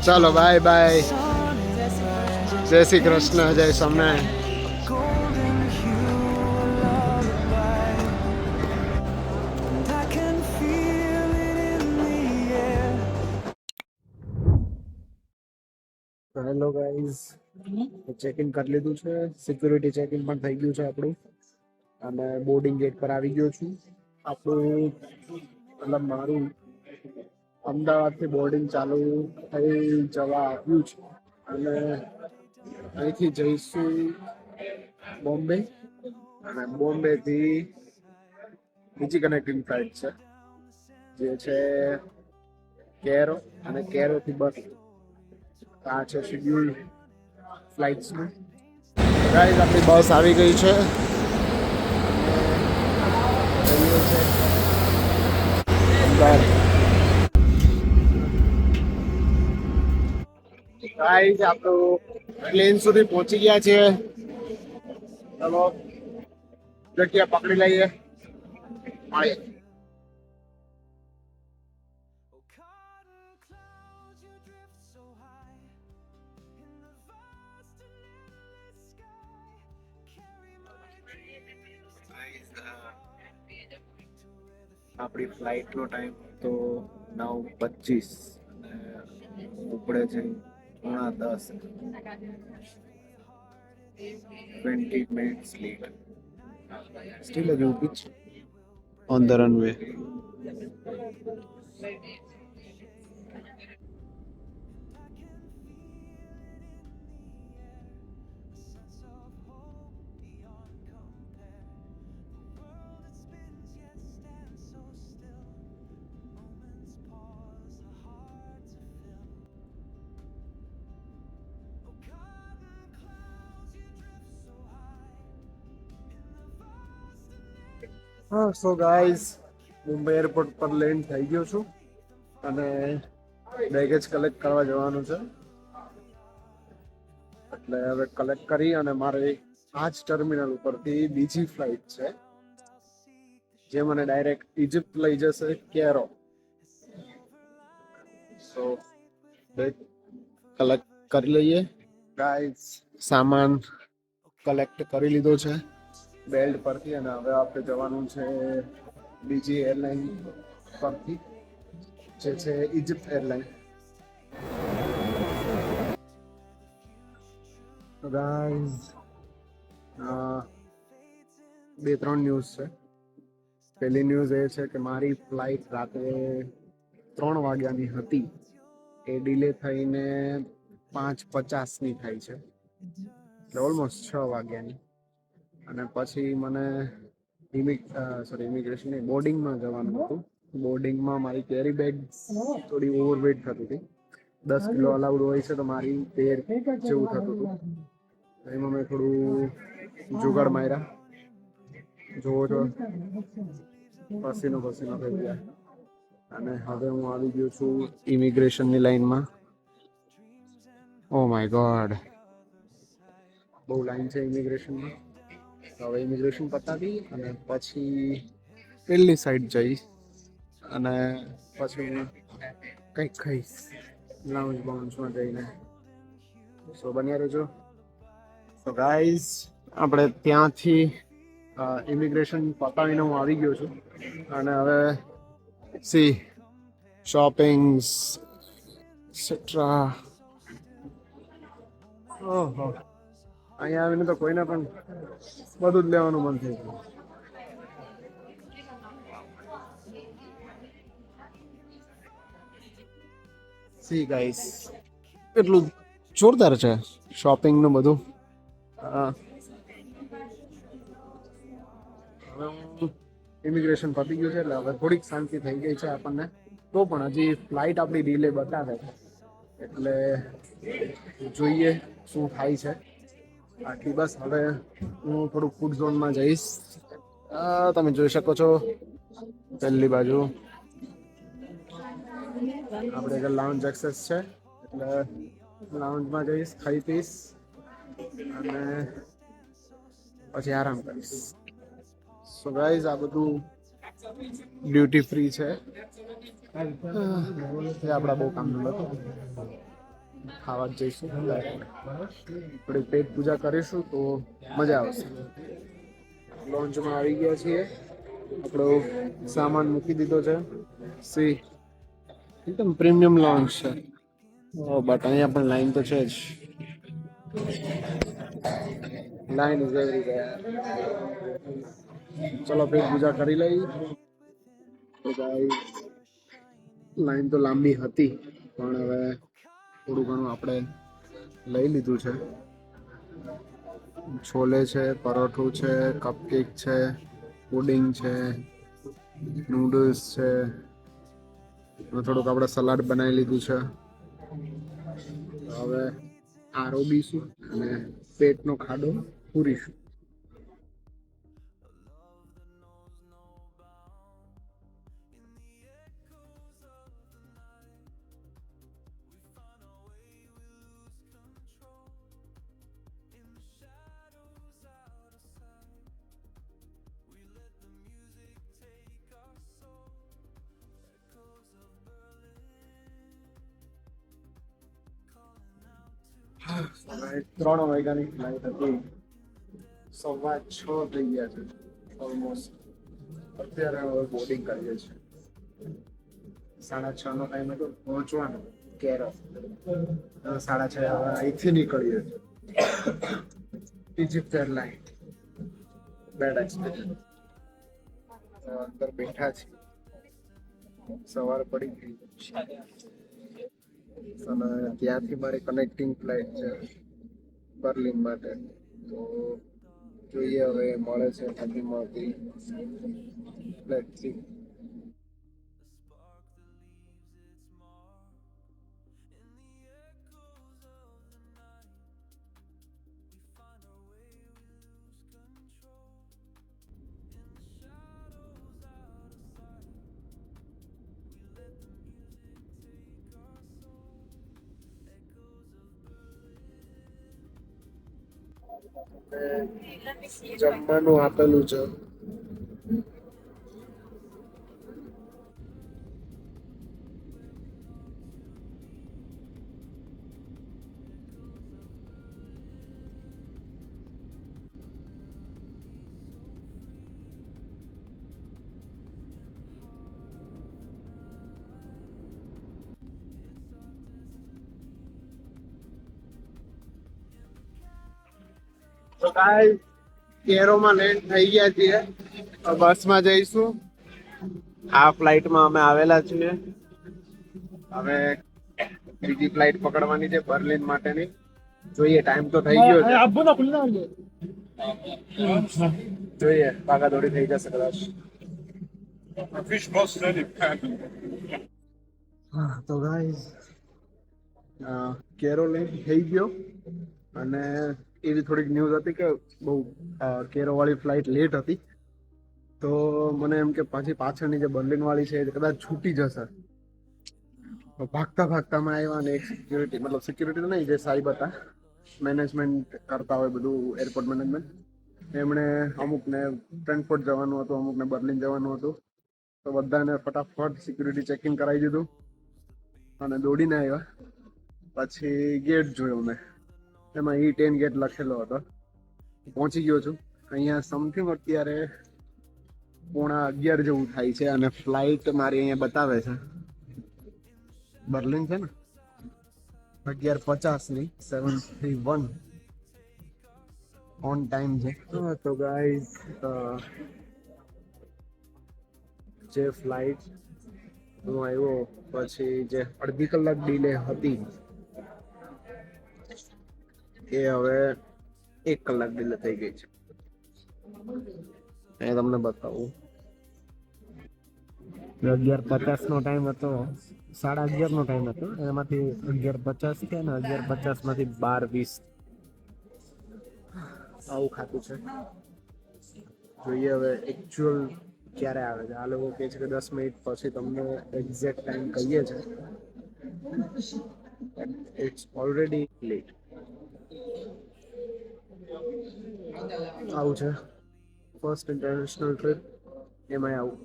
ચાલો bye bye. જય શ્રી કૃષ્ણ, જય Swaminarayan. Hello guys, check in કરી લીધું છે. સિક્યુરિટી ચેક ઇન પણ થઈ ગયું છે આપણું, અને બોર્ડિંગ ગેટ પર આવી ગયો છું. આપણું મતલબ મારું અમદાવાદથી બોર્ડિંગ ચાલુ થઈ જવા આવ્યું છે, અને અહીંથી જઈશું બોમ્બે, અને બોમ્બે થી બીજી કનેક્ટિંગ ફ્લાઇટ છે જે છે કેરો, અને કેરો થી બસ. આ છે શેડ્યુલ ફ્લાઇટ્સનું. ગાઈઝ આપણી બસ આવી ગઈ છે. ગાઈઝ આપણું પ્લેન સુધી પહોંચી ગયા છે. ચલો જગ્યા પકડી લઈએ, મળીએ. આપણી ફ્લાઇટનો ટાઈમ તો 9:25 અને ઉપડે છે 9:10. 20 minutes late. Still a new pitch on the runway. હા, સો ગાઈઝ, મુંબઈ એરપોર્ટ પર લેન્ડ થઈ ગયો છું, અને બેગેજ કલેક્ટ કરવા જવાનું છે. એટલે હવે કલેક્ટ કરી અને મારે આ જ ટર્મિનલ ઉપરથી બીજી ફ્લાઇટ છે જે મને ડાયરેક્ટ ઇજિપ્ત લઈ જશે, કેરો. સો બેગ કલેક્ટ કરી લઈએ ગાઈઝ. સામાન કલેક્ટ કરી લીધો છે બેલ્ટ પરથી, અને હવે આપણે જવાનું છે બીજી એરલાઇન પરથી, જે છે ઇજિપ્ત એરલાઇન. ગાઈઝ, 2-3 ન્યૂઝ છે. પહેલી ન્યૂઝ એ છે કે મારી ફ્લાઇટ રાત્રે 3 વાગ્યાની હતી, એ ડિલે થઈને 5:50ની થાય છે, એટલે ઓલમોસ્ટ 6 વાગ્યાની. અને પછી મને ઇમિગ્રેશન બોર્ડિંગમાં જવાનું હતું. બોર્ડિંગમાં મારી કેરી બેગ થોડી ઓવરવેટ થતી હતી. 10 કિલો અલાઉડ હોય છે, તો મારી 13 જેવું થતું હતું. એમાં મેં થોડું જુગાડ માર્યા, જોવો છો પસીનો થઈ ગયા. અને હવે હું આવી ગયો છું ઇમિગ્રેશનની લાઈનમાં. ઓ માય ગોડ, બહુ લાઈન છે ઇમિગ્રેશનમાં. હવે ઇમિગ્રેશન પતાવી અને પછી પેલી સાઈડ જઈશ, અને પછી કંઈક ખાઈશ લાઉન્જ બાઉન્જમાં જઈને. સો બન્યા રહેજો. સો ગાઈઝ, આપણે ત્યાંથી ઇમિગ્રેશન પતાવીને હું આવી ગયો છું, અને હવે શોપિંગ્સ એક્સેટ્રા. ઓહો, અહીંયા આવીને તો કોઈને પણ બધું જ લેવાનું મન થઈ ગયું. સી ગાઈસ, એટલું જોરદાર છે શોપિંગ નું બધું. હવે હું ઇમિગ્રેશન પતી ગયું છે, એટલે હવે થોડીક શાંતિ થઈ ગઈ છે આપણને. તો પણ હજી ફ્લાઇટ આપણી ડીલે બતાવે, એટલે જોઈએ શું થાય છે. બાકી બસ હવે હું થોડુંક ફૂડ ઝોનમાં જઈશ. તમે જોઈ શકો છો પહેલી બાજુ આપણે લાઉન્જ એક્સેસ છે, એટલે લાઉન્જમાં જઈશ, ખાઈ પીશ અને પછી આરામ કરીશ. સો ગાઈઝ, આ બધું ડ્યુટી ફ્રી છે. એ આપણા બહુ કામનું નથી. ખાવા જ જઈશું. થોડી પેટ પૂજા કરીશું તો મજા આવશે. લોન્ચમાં આવી ગયા છીએ. આપણો સામાન મૂકી દીધો છે. સી એકદમ પ્રીમિયમ લોન્ચ છે. બટ અહીંયા પણ લાઈન તો છે જ. Line is everywhere. ચલો પેટ પૂજા કરી લઈ. તો ગાઈસ લાઈન તો લાંબી હતી પણ હવે થોડું ઘણું આપણે લઈ લીધું છે. છોલે છે, પરોઠું છે, કપકેક છે, પુડિંગ છે, નૂડલ્સ છે, થોડુંક આપણે સલાડ બનાવી લીધું છે. હવે આરોગીશું અને પેટનો ખાડો પૂરીશું. ત્રણ વાગ્યાની ફ્લાઇટ હતી. 6:15 થઈ ગયા છે ઓલમોસ્ટ. અત્યારે હવે બોર્ડિંગ કરીએ છીએ. 6:30 નો ટાઈમ હતો પહોંચવાનો કેરળ. 6:30 હવે અહીંથી નીકળીએ. Egypt airline bad experience. અંદર બેઠા છીએ. સવાર પડી ગઈ અને ત્યાંથી મારી કનેક્ટિંગ ફ્લાઇટ છે બર્લિન માટે. તો જોઈએ હવે મળે છે નથી મળતી. Let's see. જમવાનું આપેલું છે. તો ગાઈસ કેરોમાં લેન્ડ થઈ ગયા છીએ. બસમાં જઈશું. આ ફ્લાઇટમાં અમે આવેલા છીએ. હવે બીજી ફ્લાઇટ પકડવાની છે બર્લિન માટેની. જોઈએ ટાઈમ તો થઈ ગયો છે. જોઈએ ભાગાદોડી થઈ જશે કદાચ. તો ગાઈસ કેરો લેન્ડ થઈ ગયો અને એવી થોડીક ન્યૂઝ હતી કે બહુ કેરો વાળી ફ્લાઇટ લેટ હતી. તો મને એમ કે પાછી પાછળની જે બર્લિન વાળી છે એ કદાચ છૂટી જશે. ભાગતા ભાગતામાં આવ્યા અને એક સિક્યુરિટી મતલબ સિક્યુરિટી તો નહીં, જે સાહેબ હતા મેનેજમેન્ટ કરતા હોય બધું એરપોર્ટ મેનેજમેન્ટ, એમણે અમુકને ફ્રેન્કફર્ટ જવાનું હતું, અમુકને બર્લિન જવાનું હતું. તો બધાને ફટાફટ સિક્યુરિટી ચેકિંગ કરાવી દીધું અને દોડીને આવ્યા. પછી ગેટ જોયો મેં, એમાં E10 ગેટ લખેલો હતો. પહોંચી ગયો છું. અહીંયા સમથિંગ અત્યારે 11:15 જેવું થાય છે અને ફ્લાઇટ મારી અહીંયા બતાવે છે બર્લિન છે ને 11:50 ની 731 ઓન ટાઈમ છે. તો ગાઈસ જે ફ્લાઇટ હું આવ્યો પછી જે અડધી કલાક ડીલે હતી એ હવે 1 કલાક ડીલે થઈ ગઈ છે. એ તમને બતાવું. 11:50 નો ટાઈમ હતો, 11:30 નો ટાઈમ હતો, એમાંથી 11:50 થયા ને 11:50 માંથી 12:20 આવું ખાતું છે. જોઈએ હવે એકચ્યુઅલ ક્યારે આવે છે. આ લોકો કહે છે કે 10 મિનિટ પછી તમને એક્ઝેક્ટ ટાઈમ કહીએ છે. It's already late. આવું છે ફર્સ્ટ ઇન્ટરનેશનલ ટ્રીપ એમાં આવું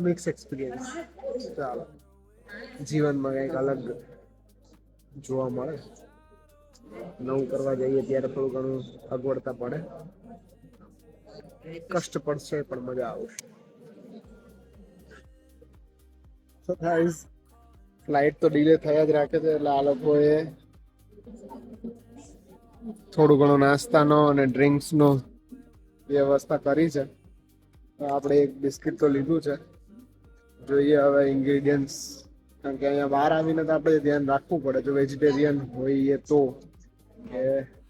મિક્સ એક્સપિરિયન્સ. ચાલો, જીવનમાં કંઈક અલગ જોવા મળે. નવું કરવા જઈએ ત્યારે થોડું ઘણું અગવડતા પડે, કષ્ટ પડશે પણ મજા આવશે. તો ગાઈસ, ફ્લાઇટ તો ડીલે થયા જ રાખે છે, એટલે આ લોકોએ થોડું ઘણું નાસ્તાનો અને ડ્રિંક્સનો વ્યવસ્થા કરી છે. તો આપણે એક બિસ્કિટ તો લીધું છે, જોઈએ હવે ઇન્ગ્રેડિયન્ટ્સ, કારણ કે અહીંયા બહાર આવીને તો આપણે ધ્યાન રાખવું પડે. જો વેજીટેરિયન હોઈએ તો, કે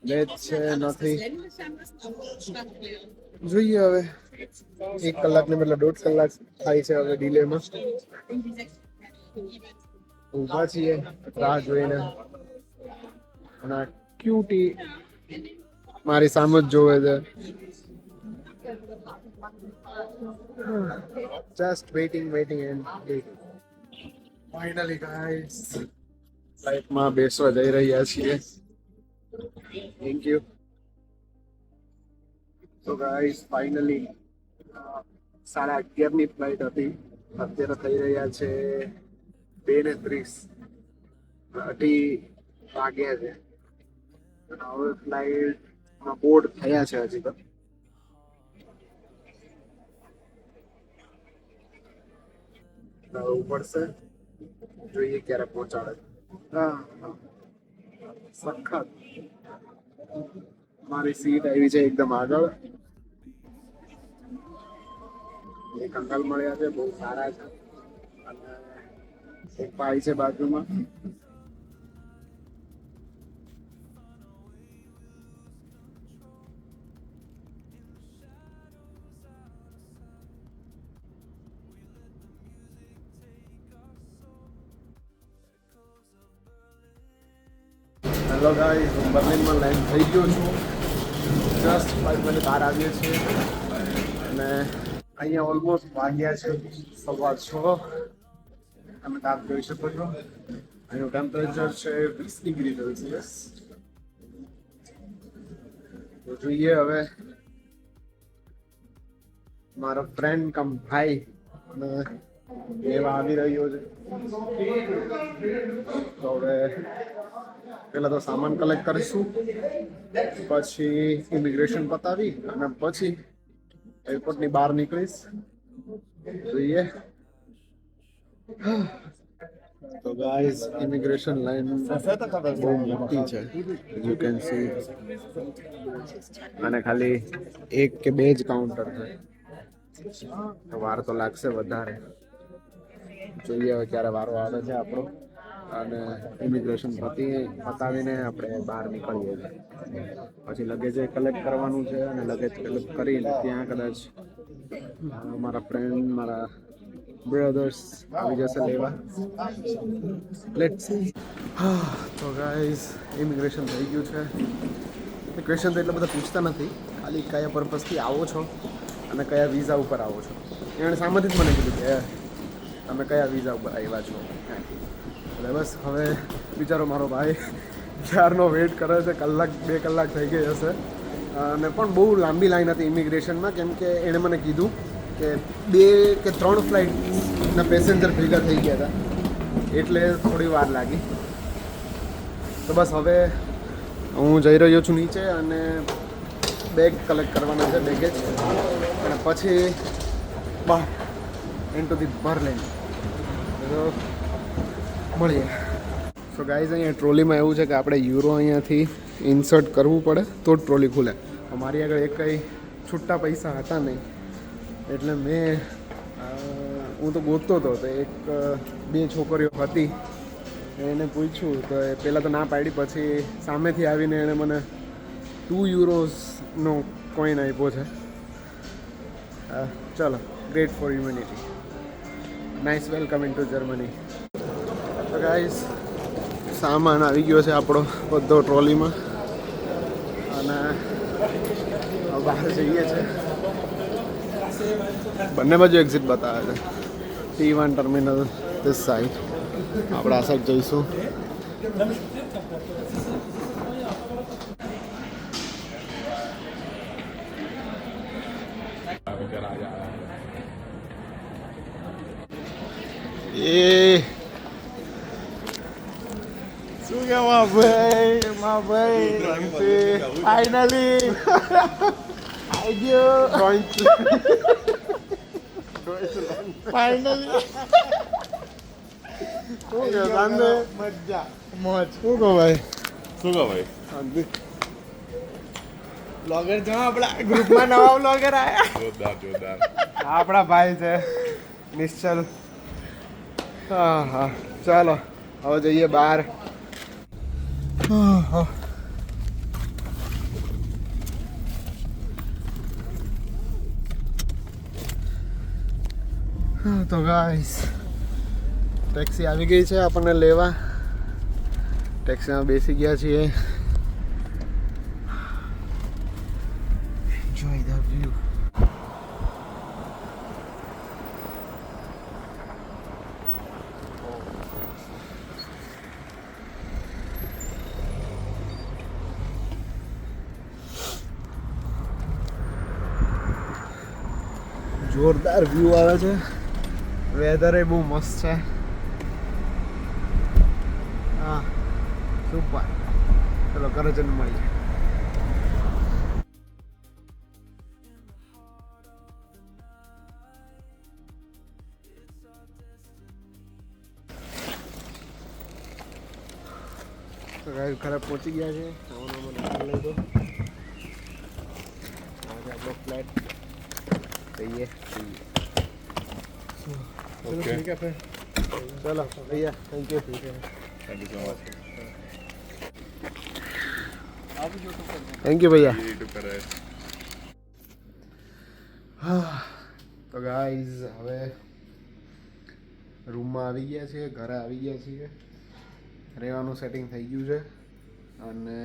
વેજ છે નથી, જોઈએ હવે. 1 કલાકને બદલે 1.5 કલાક થાય છે હવે ડીલેમાં. ઊભા છીએ રાહ જોઈને, અને ક્યુટી મારી સામે જ જોવે છે. Just waiting and waiting. Finally guys, ફ્લાઇટમાં બેસવા જઈ રહ્યા છીએ. Thank you. તો ગાઈસ, ફાઇનલી 11:30 ની ફ્લાઇટ હતી, અત્યારે થઈ રહ્યા છે 2:30. 2:30 વાગ્યા છે. હવે ફ્લાઇટમાં બોર્ડ થયા છે. હજી તો ઉપડશે, જોઈએ ક્યારે પહોંચાડે. હા, સખત. મારી સીટ આવી છે એકદમ આગળ. એક અંકલ મળ્યા છે, બહુ સારા છે, અને એક ભાઈ છે બાજુમાં. હેલો ગાઈસ, હું બર્લિનમાં લેન્ડ થઈ ગયો છું. જસ્ટ 5 મિનિટ બહાર આવીએ છીએ, અને અહીંયા ઓલમોસ્ટ વાગ્યા છે 6:15. તમે તાપ જોઈ શકો છો. અહીંનું ટેમ્પરેચર છે 20 ડિગ્રી સેલ્સિયસ. તો જોઈએ હવે, મારો ફ્રેન્ડ કમ ભાઈ અને લેવા આવી રહ્યો છે. તો હવે પેલા તો સામાન કલેક્ટ કરીશું, પછી ઇમિગ્રેશન પતાવી અને પછી એરપોર્ટની બહાર નીકળીશ. જોઈએ. તો ગાઈસ, ઇમિગ્રેશન લાઈન બહુ મોટી છે, યુ કેન સી. અને ખાલી 1 કે 2 જ કાઉન્ટર છે, તો વાર તો લાગશે વધારે. જોઈએ હવે ક્યારે વારો આવે છે આપણો, અને ઇમિગ્રેશન પતાવીને આપણે બહાર નીકળીએ છીએ. પછી લગેજ કલેક્ટ કરવાનું છે, અને લગેજ કલેક્ટ કરીને ત્યાં કદાચ મારા ફ્રેન્ડ, મારા બ્રધર્સ આવી જશે લેવા. Let's see. તો ગાઈસ, ઇમિગ્રેશન થઈ ગયું છે. ક્વેશ્ચન તો એટલા બધા પૂછતા નથી, ખાલી કયા પર્પઝથી આવો છો અને કયા વિઝા ઉપર આવો છો. એણે સામેથી જ મને કીધું કે તમે કયા વિઝા ઉપર આવ્યા છો. એટલે બસ હવે બિચારો મારો ભાઈ ક્યારનો વેઇટ કરે છે, 1-2 કલાક થઈ ગઈ હશે. અને પણ બહુ લાંબી લાઈન હતી ઇમિગ્રેશનમાં, કેમ કે એણે મને કીધું કે 2 કે 3 ફ્લાઇટના પેસેન્જર ભેગા થઈ ગયા હતા, એટલે થોડી વાર લાગી. તો બસ હવે હું જઈ રહ્યો છું નીચે, અને બેગ કલેક્ટ કરવાના છે, બેગેજ, અને પછી બહાર ઇન્ટુ ધી બર્લિન. તો મળીએ. સો ગાઈઝ, અહીંયા ટ્રોલીમાં એવું છે કે આપણે યુરો અહીંયાથી ઇન્સર્ટ કરવું પડે તો જ ટ્રોલી ખુલે. મારી આગળ એક કંઈ છૂટા પૈસા હતા નહીં, એટલે હું તો ગોતતો હતો. તો 1-2 છોકરીઓ હતી, એને પૂછ્યું તો એ પહેલાં તો ના પાડી, પછી સામેથી આવીને એણે મને 2 યુરોઝનો કોઈન આપ્યો છે. ચલો, great for humanity. Nice welcome in to Germany. તો ગાઈઝ, સામાન આવી ગયો છે આપણો બધો ટ્રોલીમાં, અને બહાર જઈએ છે. બંને બાજુ એક્ઝિટ બતાવે છે. T1 ટર્મિનલ ધીસ સાઈડ, આપણે આ સાઈડ જઈશું. એ શું કેવા ભાઈ માં ભાઈ ફાઈનલી આઈ ગયો ફાઈનલી શું કે સાંજે મજા મોજ શું કહો ભાઈ બ્લોગર જો આપણા ગ્રુપમાં નવા બ્લોગર આયા જોરદાર આપણા ભાઈ છે નિશ્ચલ હા હા ચાલો હવે જઈએ બહાર તો ગાઈસ ટેક્સી આવી ગઈ છે આપણને લેવા ટેક્સીમાં બેસી ગયા છીએ એન્જોય ધ વ્યૂ જોરદાર વ્યૂ આવે છે વેધર બહુ મસ્ત છે હા સુપર ચલો ઘરે જઈને મળીએ તો ગાઈસ ઘરે પહોંચી ગયા છે સામાન લઈ દો આજે આપણો ફ્લાઇટ જઈએ ओके ठीक है फिर चलो भैया थैंक यू सो मच आप यूट्यूब पर थैंक यू भैया यूट्यूब पर है તો ગાઈઝ હવે રૂમમાં આવી ગયા છીએ ઘરે આવી ગયા છીએ રહેવાનું સેટિંગ થઈ ગયું છે અને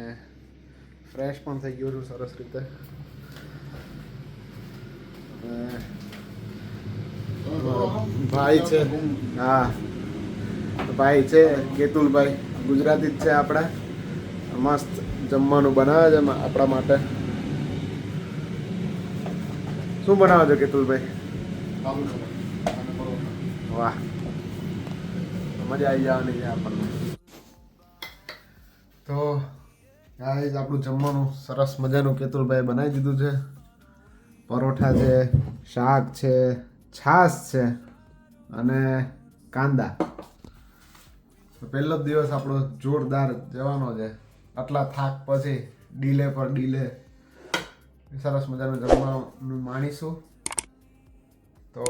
ફ્રેશ પણ થઈ ગયો છું સરસ રીતે ભાઈ છે હા ભાઈ છે કેતુલભાઈ ગુજરાતી જ છે આપણા મસ્ત જમવાનું બનાવે છે આપણા માટે શું બનાવો છો કેતુલભાઈ વાહ મજા આવી જવાની છે આપણને તો ગાઈઝ આપણું જમવાનું સરસ મજાનું કેતુલભાઈ બનાવી દીધું છે પરોઠા છે શાક છે છાશ છે અને કાંદા પહેલો જ દિવસ આપણો જોરદાર જવાનો છે આટલા થાક પછી ડીલે પર ડીલે સરસ મજાનું જમવાનું માણીશું તો